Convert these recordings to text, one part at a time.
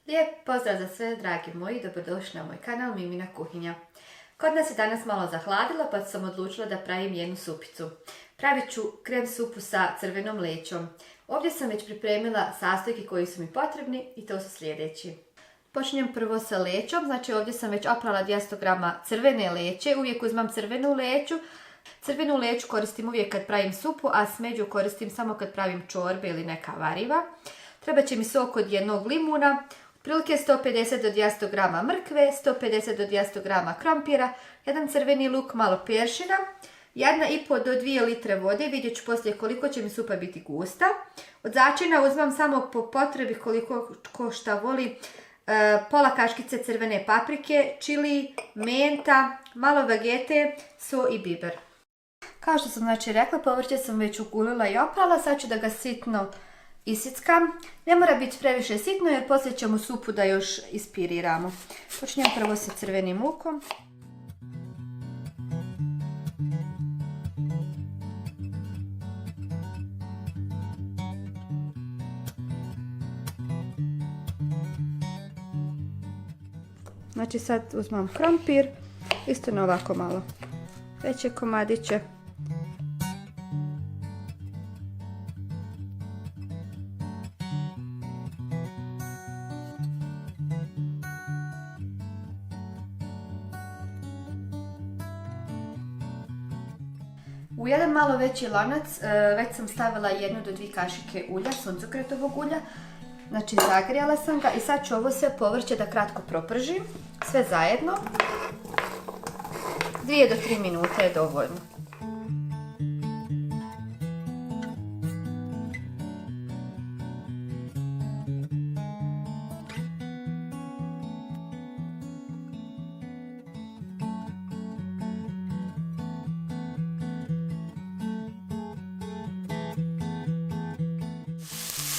Lijep pozdrav za sve, dragi moji, dobrodošli na moj kanal Mimina kuhinja. Kod nas je danas malo zahladilo pa sam odlučila da pravim jednu supicu. Pravit ću krem supu sa crvenom lećom. Ovdje sam već pripremila sastojke koji su mi potrebni i to su sljedeći. Počinjem prvo sa lećom, znači ovdje sam već oprala 200 g crvene leće, uvijek uzmam crvenu leću. Crvenu leću koristim uvijek kad pravim supu, a smeđu koristim samo kad pravim čorbe ili neka variva. Treba će mi sok od jednog limuna, otprilike 150 do 200 g mrkve, 150 do 200 g krompira, jedan crveni luk, malo peršina, 1,5 do 2 litre vode, vidjet ću poslije koliko će mi supa biti gusta. Od začina uzmem samo po potrebi koliko ko šta voli, pola kaškice crvene paprike, čili, menta, malo vegete, so i biber. Kao što sam rekla, povrće sam već ugulila i oprala, sad ću da ga sitno isickam. Ne mora biti previše sitno jer poslije ćemo supu da još ispiriramo. Počinjem prvo sa crvenim lukom. Znači sad uzmem krompir, isto na ovako malo veće komadiće. U jedan malo veći lanac već sam stavila 1 do 2 kašike ulja, suncokretovog ulja. Znači zagrijala sam ga i sad ću ovo sve povrće da kratko propržim, sve zajedno. 2 do 3 minute je dovoljno.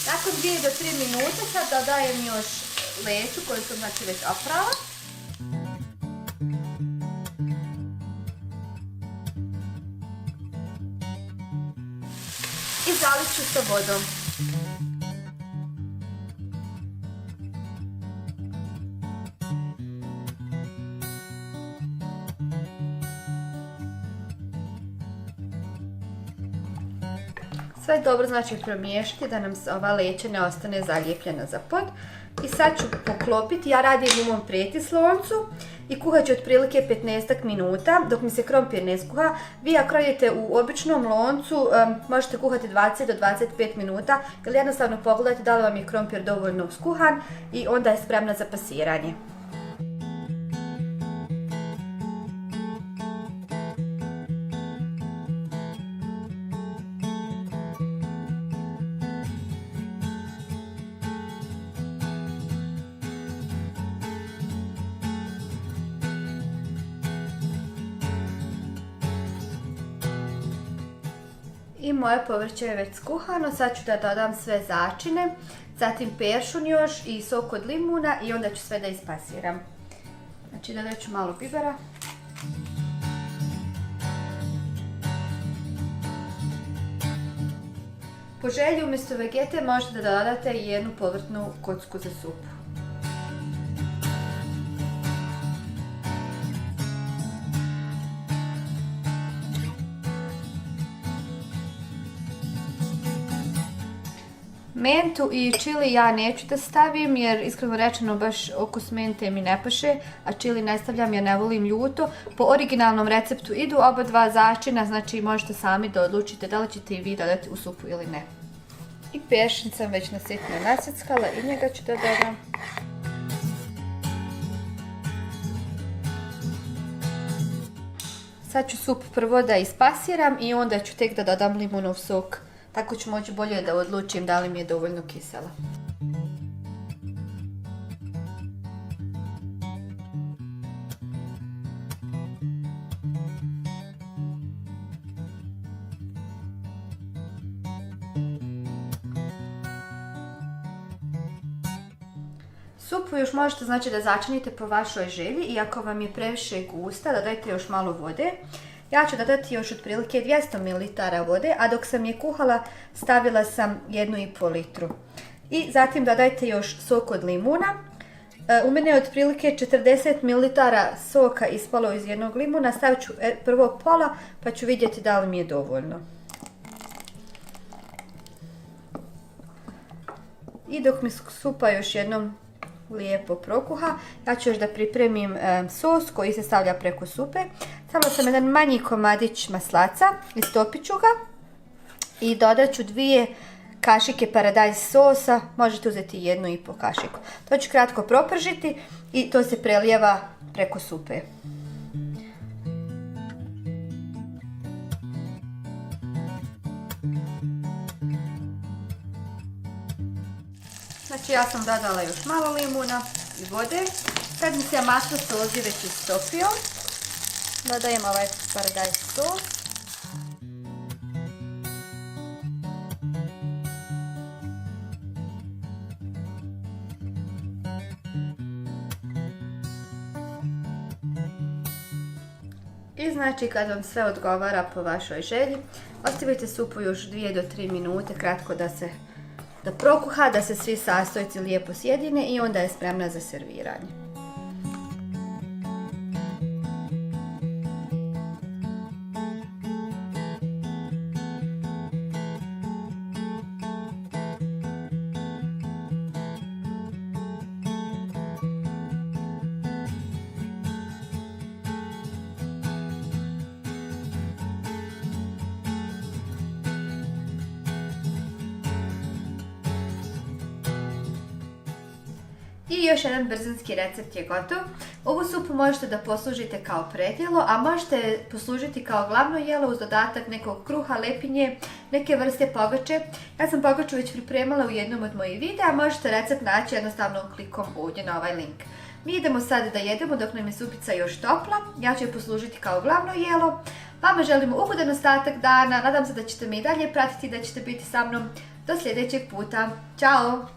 Nakon 2 do 3 minute sad dodajem još leću koju sam već oprala. I zalit ću sa vodom. Sve dobro promiješati da nam ova leća ne ostane zalijepljena za pod. I sad ću poklopiti, ja radim u mom pretisloncu i kuhat ću otprilike 15 minuta dok mi se krompir ne skuha. Vi ako radite u običnom loncu možete kuhati 20 do 25 minuta ili jednostavno pogledajte da li vam je krompir dovoljno skuhan i onda je spremna za pasiranje. I moje povrće je već skuhano, sad ću da dodam sve začine, zatim peršun još i sok od limuna i onda ću sve da ispasiram. Znači dodat ću malo bibera. Po želji umjesto vegete možete da dodate i jednu povrtnu kocku za supu. Mentu i čili ja neću da stavim jer iskreno rečeno baš okus mente mi ne paše, a čili ne stavljam jer ne volim ljuto. Po originalnom receptu idu oba dva začina, znači možete sami da odlučite da li ćete i vi dodati u supu ili ne. I peršin sam već na sitno nasjeckala i njega ću da dodam. Sad ću supu prvo da ispasiram i onda ću tek da dodam limunov sok. Tako ću moći bolje da odlučim da li mi je dovoljno kisela. Supu još možete da začinite po vašoj želji i ako vam je previše gusta dodajte još malo vode. Ja ću dodati još otprilike 200 ml vode, a dok sam je kuhala stavila sam 1,5 litru. I zatim dodajte još sok od limuna. U mene je otprilike 40 ml soka ispalo iz jednog limuna. Stavit ću prvo pola pa ću vidjeti da li mi je dovoljno. I dok mi supa još jednom lijepo prokuha, ja ću još da pripremim sos koji se stavlja preko supe. Stavila sam jedan manji komadić maslaca, istopit ću ga i dodat ću 2 kašike paradajz sosa, možete uzeti 1,5 kašiku. To ću kratko propržiti i to se prelijeva preko supe. Znači ja sam dodala još malo limuna i vode. Kad mi se maslo sozi već istopio, dodajem ovaj paradajz sos. I znači kad vam sve odgovara po vašoj želji, ostavite supu još 2 do 3 minute kratko da prokuha, da se svi sastojci lijepo sjedine i onda je spremna za serviranje. I još jedan brzinski recept je gotov. Ovu supu možete da poslužite kao predjelo, a možete poslužiti kao glavno jelo uz dodatak nekog kruha, lepinje, neke vrste pogače. Ja sam pogaču već pripremala u jednom od mojih videa, možete recept naći jednostavno klikom ovdje na ovaj link. Mi idemo sad da jedemo dok nam je supica još topla, ja ću je poslužiti kao glavno jelo. Vama želim ugodan ostatak dana, nadam se da ćete me i dalje pratiti, da ćete biti sa mnom do sljedećeg puta. Ćao!